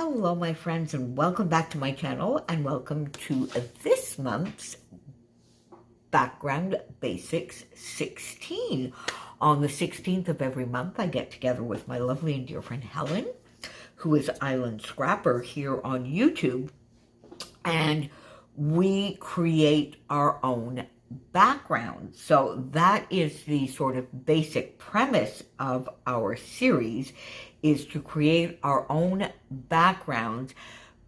Hello, my friends, and welcome back to my channel, and welcome to this month's Background Basics 16. On the 16th of every month, I get together with my lovely and dear friend Helen, who is Island Scrapper here on YouTube, and we create our own background. So that is the sort of basic premise of our series, is to create our own backgrounds.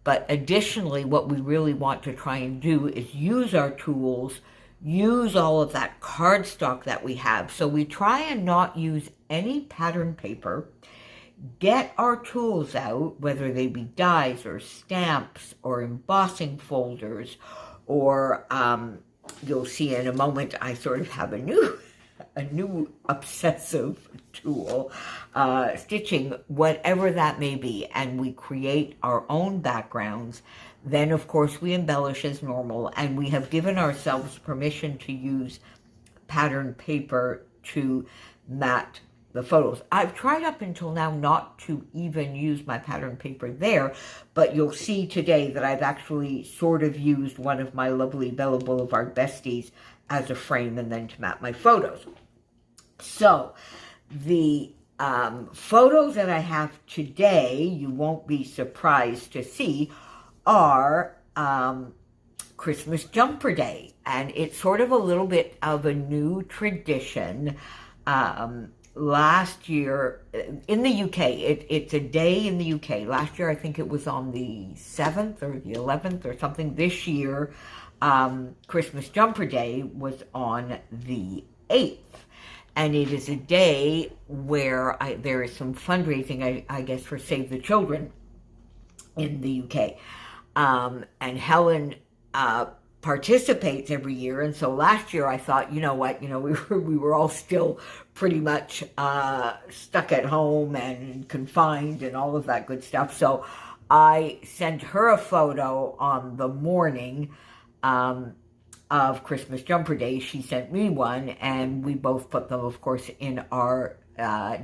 But additionally, what we really want to try and do is use our tools, use all of that cardstock that we have. So we try and not use any pattern paper, get our tools out, whether they be dies or stamps or embossing folders, or you'll see in a moment, I sort of have a new obsessive tool, stitching, whatever that may be, and we create our own backgrounds. Then, of course, we embellish as normal, and we have given ourselves permission to use pattern paper to mat the photos. I've tried up until now not to even use my pattern paper there, but you'll see today that I've actually sort of used one of my lovely Bella Boulevard besties as a frame and then to mat my photos. So the photos that I have today, you won't be surprised to see, are Christmas Jumper Day. And it's sort of a little bit of a new tradition. Last year, in the UK, it's a day in the UK. Last year, I think it was on the 7th or the 11th or something. This year, Christmas Jumper Day was on the 8th. And it is a day where there is some fundraising, I guess, for Save the Children in the UK. And Helen participates every year. And so last year I thought, you know what, we were all still pretty much stuck at home and confined and all of that good stuff. So I sent her a photo on the morning of Christmas Jumper Day. She sent me one, and we both put them, of course, in our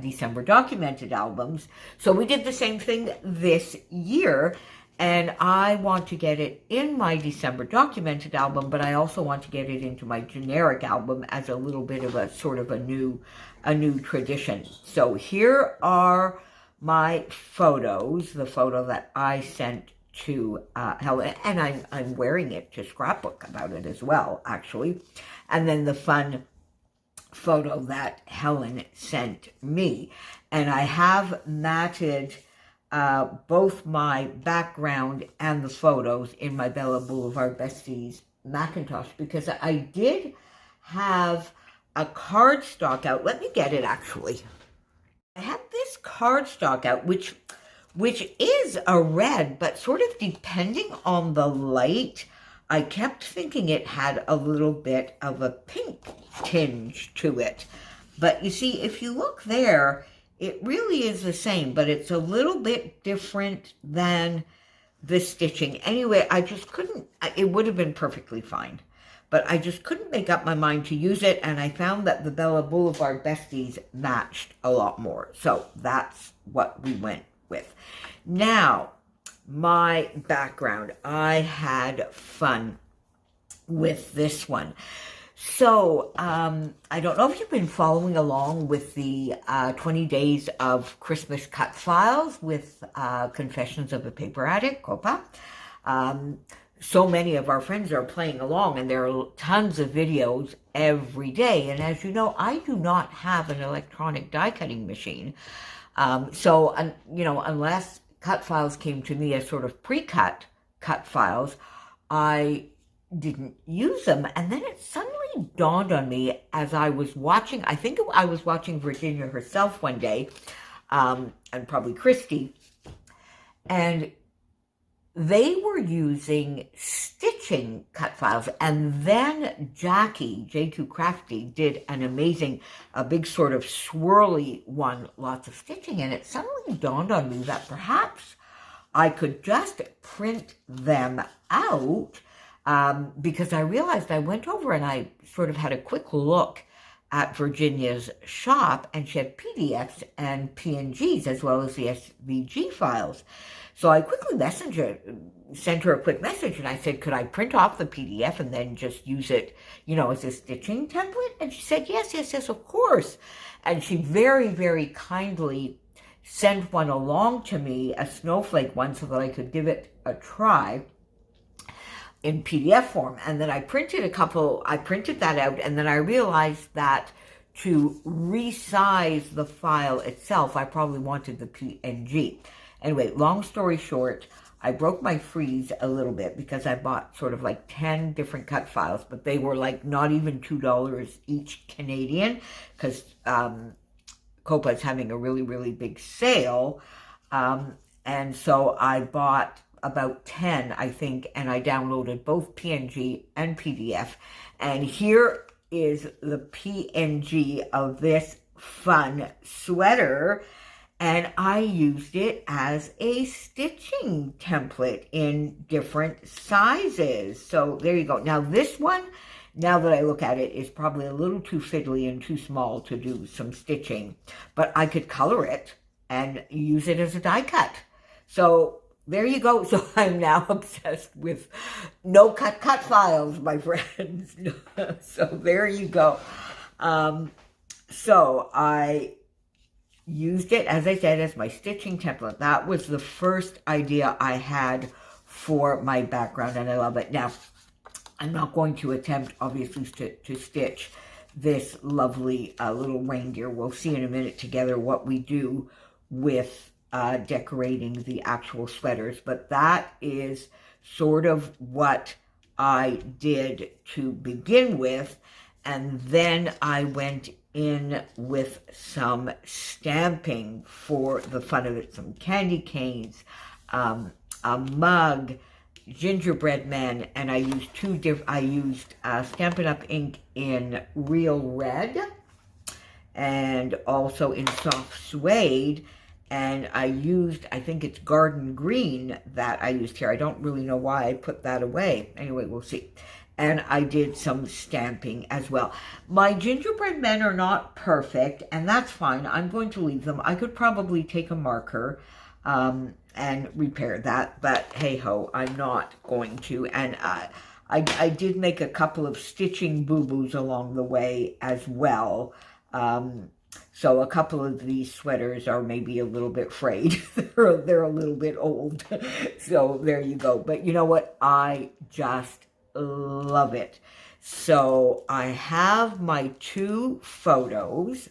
December documented albums. So we did the same thing this year, and I want to get it in my December documented album, but I also want to get it into my generic album as a little bit of a sort of a new tradition. So here are my photos, the photo that I sent to Helen, and I'm wearing it to scrapbook about it as well, actually. And then the fun photo that Helen sent me. And I have matted both my background and the photos in my Bella Boulevard Besties Macintosh, because I did have a cardstock out. Let me get it, actually. I had this cardstock out, which is a red, but sort of depending on the light, I kept thinking it had a little bit of a pink tinge to it. But you see, if you look there, it really is the same, but it's a little bit different than the stitching. Anyway, I just couldn't, it would have been perfectly fine, but I just couldn't make up my mind to use it, and I found that the Bella Boulevard Besties matched a lot more. So that's what we went with. Now, my background, I had fun with this one. So, I don't know if you've been following along with the 20 Days of Christmas Cut Files with Confessions of a Paper Addict, COPA. So many of our friends are playing along, and there are tons of videos every day. And as you know, I do not have an electronic die cutting machine. So, unless cut files came to me as sort of pre-cut cut files, I didn't use them. And then it suddenly dawned on me as I was watching, I think I was watching Virginia herself one day, and probably Christy, and they were using stitching cut files. And then Jackie, J2 Crafty, did an amazing, a big sort of swirly one, lots of stitching. And it suddenly dawned on me that perhaps I could just print them out, because I realized I went over and I sort of had a quick look at Virginia's shop, and she had PDFs and PNGs as well as the SVG files. So I quickly sent her a quick message, and I said, could I print off the PDF and then just use it, as a stitching template? And she said, yes, of course. And she very, very kindly sent one along to me, a snowflake one, so that I could give it a try in PDF form. And then I printed that out, and then I realized that to resize the file itself, I probably wanted the PNG. Anyway, long story short, I broke my freeze a little bit because I bought sort of like 10 different cut files, but they were like not even $2 each Canadian, because Copa is having a really, really big sale. And so I bought about 10, I think, and I downloaded both PNG and PDF. And here is the PNG of this fun sweater. And I used it as a stitching template in different sizes. So there you go. Now this one, now that I look at it, is probably a little too fiddly and too small to do some stitching. But I could color it and use it as a die cut. So there you go. So I'm now obsessed with no-cut files, my friends. So there you go. So I used it, as I said, as my stitching template. That was the first idea I had for my background, and I love it. Now, I'm not going to attempt, obviously, to stitch this lovely little reindeer. We'll see in a minute together what we do with decorating the actual sweaters, but that is sort of what I did to begin with, and then I went in with some stamping for the fun of it, some candy canes, a mug, gingerbread men, and I used Stampin' Up! Ink in Real Red and also in soft suede, and I think it's garden green that I used here. I don't really know why I put that away. Anyway, we'll see. And I did some stamping as well. My gingerbread men are not perfect, and that's fine. I'm going to leave them. I could probably take a marker and repair that, but hey-ho, I'm not going to. And I did make a couple of stitching boo-boos along the way as well. So a couple of these sweaters are maybe a little bit frayed. They're a little bit old. So there you go. But you know what? I just love it. So I have my 2 photos,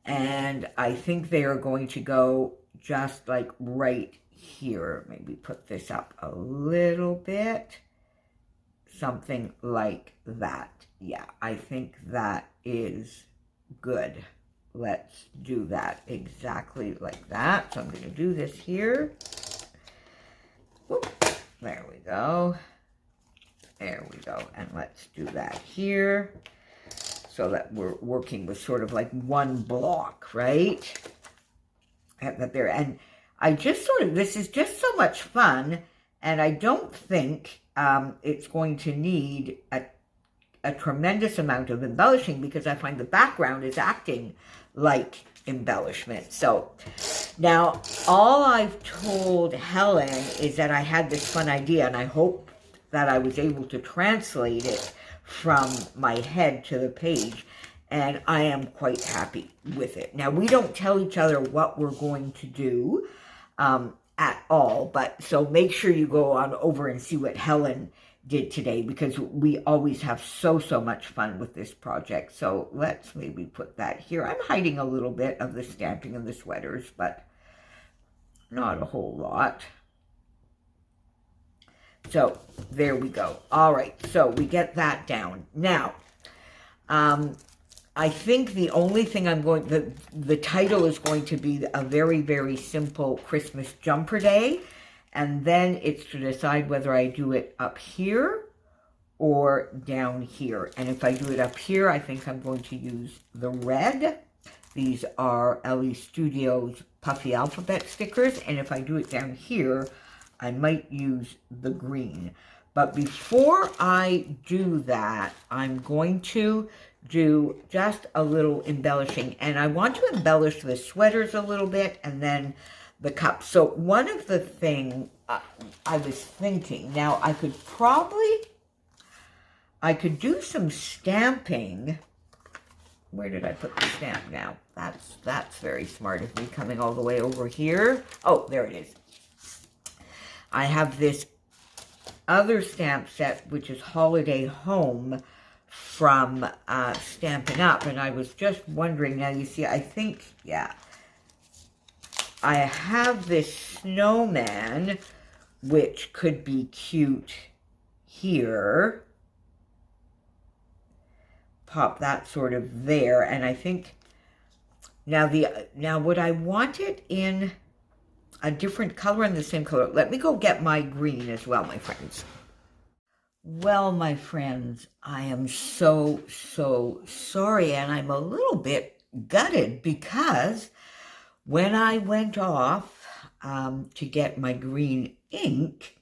and I think they are going to go just like right here. Maybe put this up a little bit. Something like that. Yeah, I think that is good. Let's do that exactly like that. So I'm going to do this here. Whoop, there we go. There we go. And let's do that here so that we're working with sort of like one block, right? And I just this is just so much fun, and I don't think it's going to need a tremendous amount of embellishing, because I find the background is acting like embellishment. So now all I've told Helen is that I had this fun idea, and I hope that I was able to translate it from my head to the page, and I am quite happy with it. Now, we don't tell each other what we're going to do at all, but so make sure you go on over and see what Helen did today, because we always have so much fun with this project. So let's maybe put that here. I'm hiding a little bit of the stamping of the sweaters, but not a whole lot. So there we go. All right, so we get that down. Now, I think the only thing the title is going to be a very, very simple Christmas jumper day. And then it's to decide whether I do it up here or down here. And if I do it up here, I think I'm going to use the red. These are LE Studios Puffy Alphabet stickers. And if I do it down here, I might use the green. But before I do that, I'm going to do just a little embellishing. And I want to embellish the sweaters a little bit and then the cups. So one of the things I was thinking, now I could do some stamping. Where did I put the stamp now? That's very smart of me, coming all the way over here. Oh, there it is. I have this other stamp set, which is Holiday Home from Stampin' Up. And I was just wondering, now you see, I think, yeah, I have this snowman, which could be cute here. Pop that sort of there, and I think now would I want it in a different color and the same color? Let me go get my green as well, my friends. Well, my friends, I am so sorry, and I'm a little bit gutted because when I went off to get my green ink,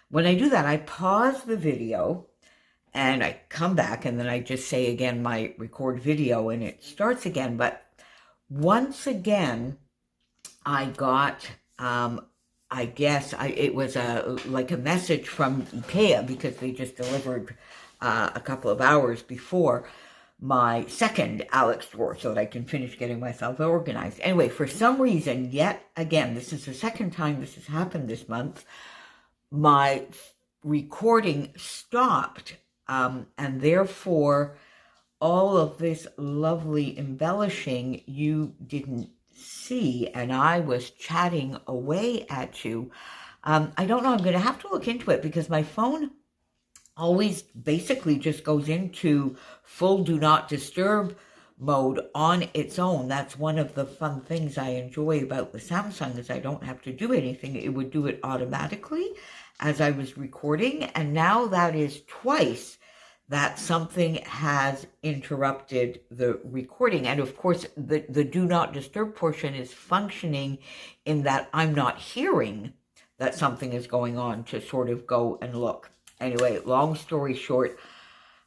when I do that, I pause the video and I come back and then I just say again my record video and it starts again. But once again, I got, I guess it was like a message from IKEA, because they just delivered a couple of hours before my second Alex drawer so that I can finish getting myself organized. Anyway, for some reason, yet again, this is the second time this has happened this month, my recording stopped. And therefore, all of this lovely embellishing you didn't see, and I was chatting away at you. I don't know, I'm going to have to look into it, because my phone always basically just goes into full do not disturb mode on its own. That's one of the fun things I enjoy about the Samsung, is I don't have to do anything. It would do it automatically as I was recording, and now that is twice that something has interrupted the recording. And of course, the do not disturb portion is functioning in that I'm not hearing that something is going on to sort of go and look. Anyway, long story short,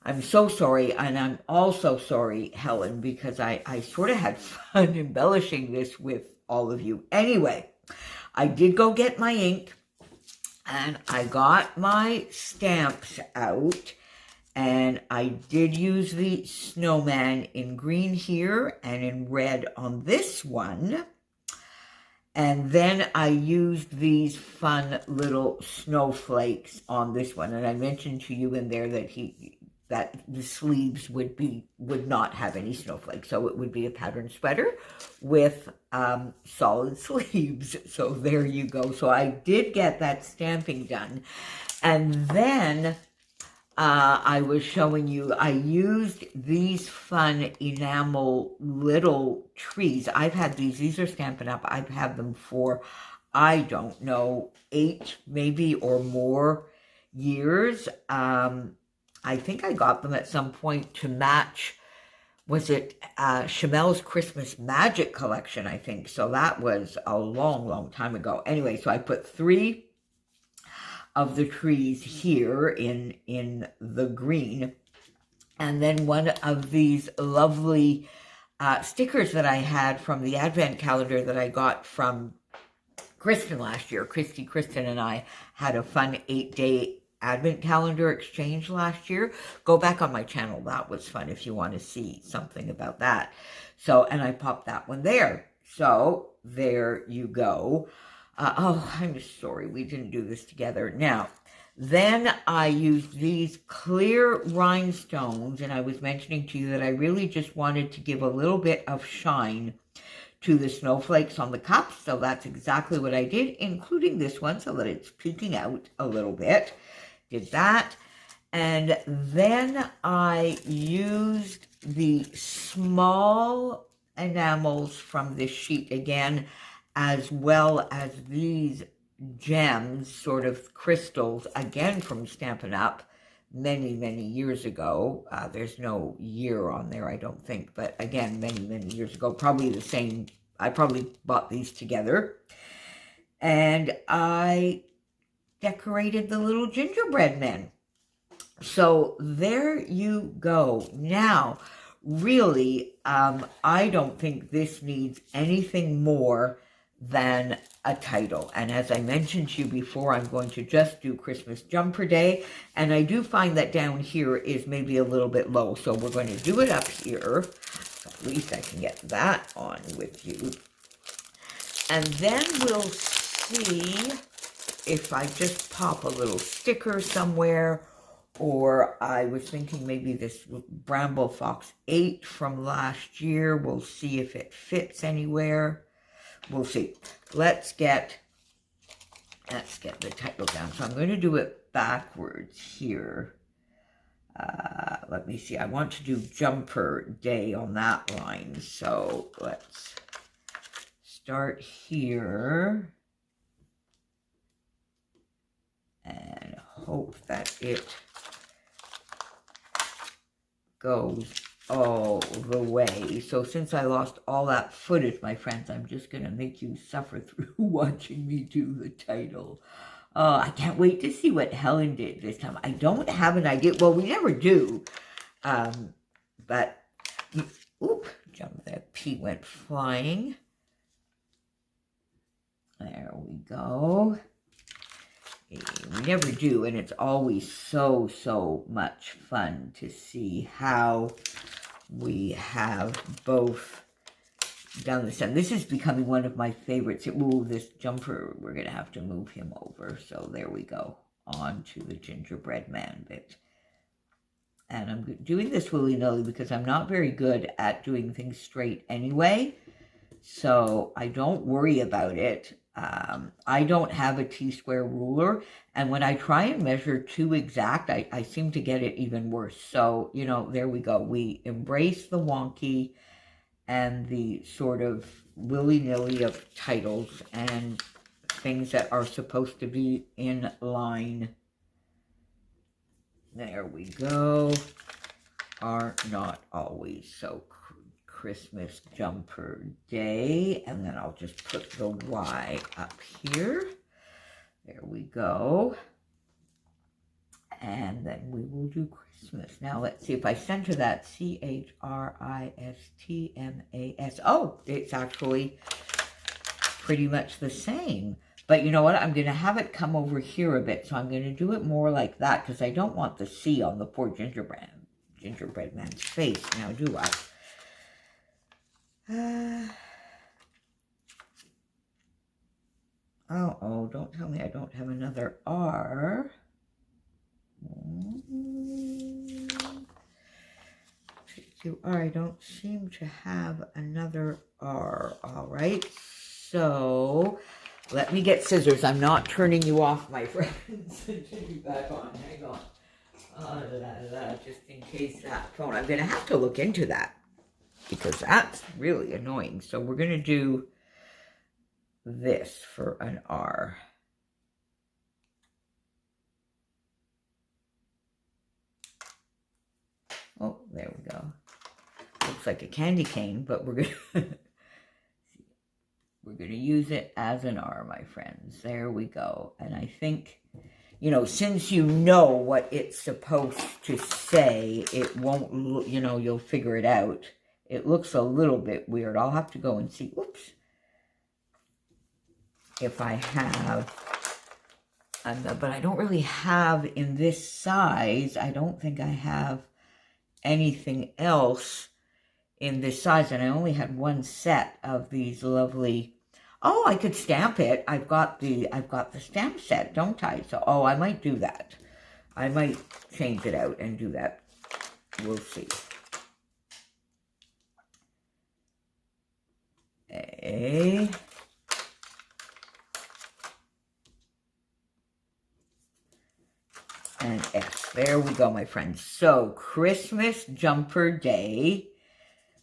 I'm so sorry, and I'm also sorry, Helen, because I sort of had fun embellishing this with all of you. Anyway, I did go get my ink, and I got my stamps out, and I did use the snowman in green here and in red on this one. And then I used these fun little snowflakes on this one. And I mentioned to you in there that the sleeves would not have any snowflakes. So it would be a patterned sweater with solid sleeves. So there you go. So I did get that stamping done. And then I was showing you, I used these fun enamel little trees. I've had these are Stampin' Up. I've had them for, I don't know, 8 maybe or more years. I think I got them at some point to match, was it Chamel's Christmas Magic collection, I think. So that was a long time ago. Anyway, so I put 3 of the trees here in the green. And then one of these lovely stickers that I had from the Advent calendar that I got from Kristen last year. Kristen and I had a fun 8-day Advent calendar exchange last year. Go back on my channel. That was fun if you want to see something about that. So, and I popped that one there. So there you go. Oh, I'm sorry we didn't do this together. Now, then I used these clear rhinestones, and I was mentioning to you that I really just wanted to give a little bit of shine to the snowflakes on the cups. So that's exactly what I did, including this one so that it's peeking out a little bit. Did that. And then I used the small enamels from this sheet again, as well as these gems, sort of crystals, again from Stampin' Up many years ago. There's no year on there, I don't think, but again, many years ago, probably the same. I probably bought these together. And I decorated the little gingerbread men. So there you go. Now, really, I don't think this needs anything more than a title. And as I mentioned to you before, I'm going to just do Christmas Jumper Day. And I do find that down here is maybe a little bit low. So we're going to do it up here. So at least I can get that on with you. And then we'll see if I just pop a little sticker somewhere, or I was thinking maybe this Bramble Fox 8 from last year. We'll see if it fits anywhere. We'll see. Let's get the title down. So I'm going to do it backwards here. Let me see. I want to do Jumper Day on that line. So let's start here and hope that it goes all the way. So since I lost all that footage, my friends, I'm just going to make you suffer through watching me do the title. I can't wait to see what Helen did this time. I don't have an idea. Well, we never do. But, oop, that P went flying. There we go. We never do, and it's always so much fun to see how we have both done this. And this is becoming one of my favorites. Ooh, this jumper, we're going to have to move him over. So there we go, on to the gingerbread man bit. And I'm doing this willy-nilly because I'm not very good at doing things straight anyway. So I don't worry about it. I don't have a T-square ruler, and when I try and measure too exact, I seem to get it even worse. So, you know, there we go. We embrace the wonky and the sort of willy-nilly of titles and things that are supposed to be in line. There we go. Are not always. So Christmas Jumper Day, and then I'll just put the Y up here. There we go. And then we will do Christmas. Now let's see if I center that. Christmas. Oh, it's actually pretty much the same. But you know what? I'm going to have it come over here a bit. So I'm going to do it more like that because I don't want the C on the poor gingerbread man's face. Now, do I? Oh, don't tell me I don't have another R. I don't seem to have another R. All right, so let me get scissors. I'm not turning you off, my friends. Until you back on. Hang on. Just in case that phone. I'm going to have to look into that, because that's really annoying. So we're going to do this for an R. Oh, there we go. Looks like a candy cane, but we're going to use it as an R, my friends. There we go. And I think, you know, since you know what it's supposed to say, it won't, you know, you'll figure it out. It looks a little bit weird. I'll have to go and see, oops, if I have, but I don't really have in this size. I don't think I have anything else in this size, and I only had one set of these lovely. Oh, I could stamp it. I've got the stamp set, don't I? So, oh, I might do that. I might change it out and do that. We'll see. A. And S. There we go, my friends. So, Christmas Jumper Day.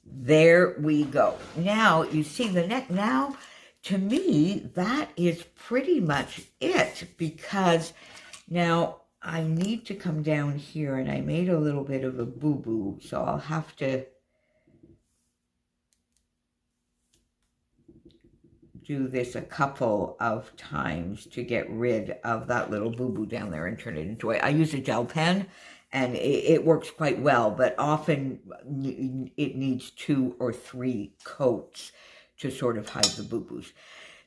There we go. Now, you see the neck. Now, to me, that is pretty much it, because now I need to come down here, and I made a little bit of a boo-boo, so I'll have to do this a couple of times to get rid of that little boo-boo down there and turn it into it. I use a gel pen, and it works quite well, but often it needs 2 or 3 coats to sort of hide the boo-boos.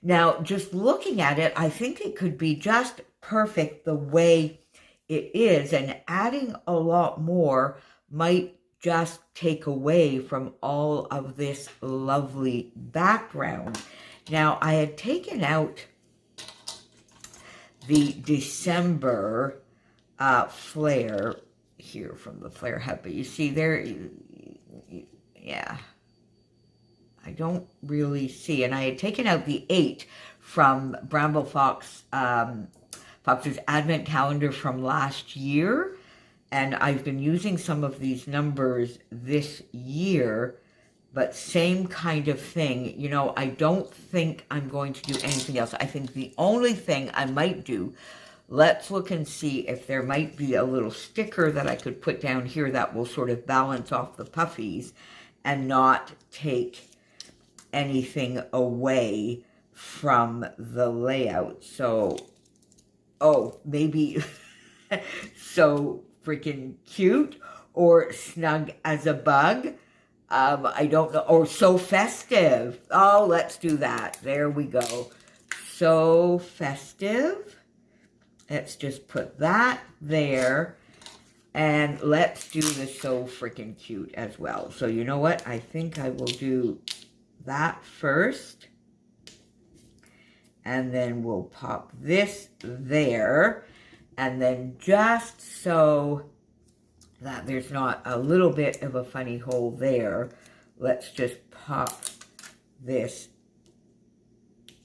Now, just looking at it, I think it could be just perfect the way it is, and adding a lot more might just take away from all of this lovely background. Now, I had taken out the December flare here from the flare hub, but you see there, yeah, I don't really see. And I had taken out the 8 from Bramble Fox's Advent Calendar from last year. And I've been using some of these numbers this year, but same kind of thing. You know, I don't think I'm going to do anything else. I think the only thing I might do, let's look and see if there might be a little sticker that I could put down here that will sort of balance off the puffies and not take anything away from the layout. So, oh, maybe so freaking cute or snug as a bug. I don't know. Or so festive. Oh, let's do that. There we go. So festive. Let's just put that there. And let's do the so freaking cute as well. So you know what? I think I will do that first. And then we'll pop this there. And then just so that there's not a little bit of a funny hole there, let's just pop this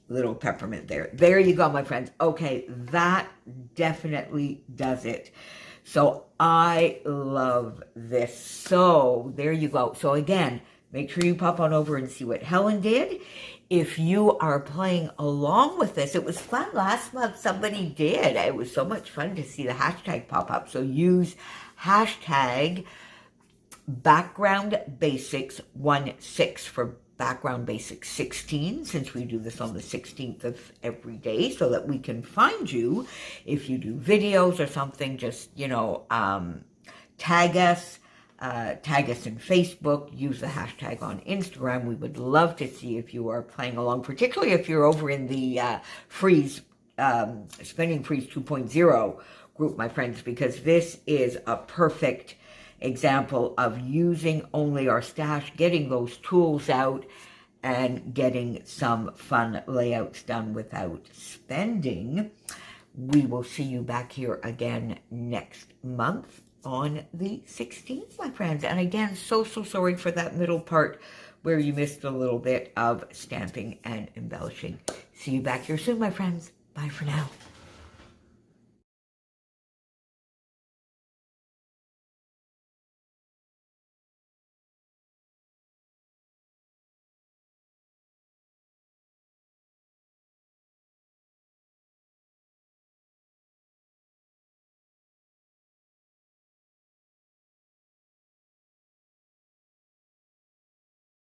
little peppermint there. There you go, my friends. Okay, that definitely does it. So I love this. So there you go. So again, make sure you pop on over and see what Helen did. If you are playing along with this, it was fun. Last month somebody did. It was so much fun to see the hashtag pop up. So use hashtag background basics 16 for background basics 16, since we do this on the 16th of every day, so that we can find you. If you do videos or something, just, you know, tag us in Facebook, use the hashtag on Instagram. We would love to see if you are playing along, particularly if you're over in the Spending Freeze 2.0 group, my friends, because this is a perfect example of using only our stash, getting those tools out, and getting some fun layouts done without spending. We will see you back here again next month on the 16th, my friends. And again, so sorry for that middle part where you missed a little bit of stamping and embellishing. See you back here soon, my friends. Bye for now.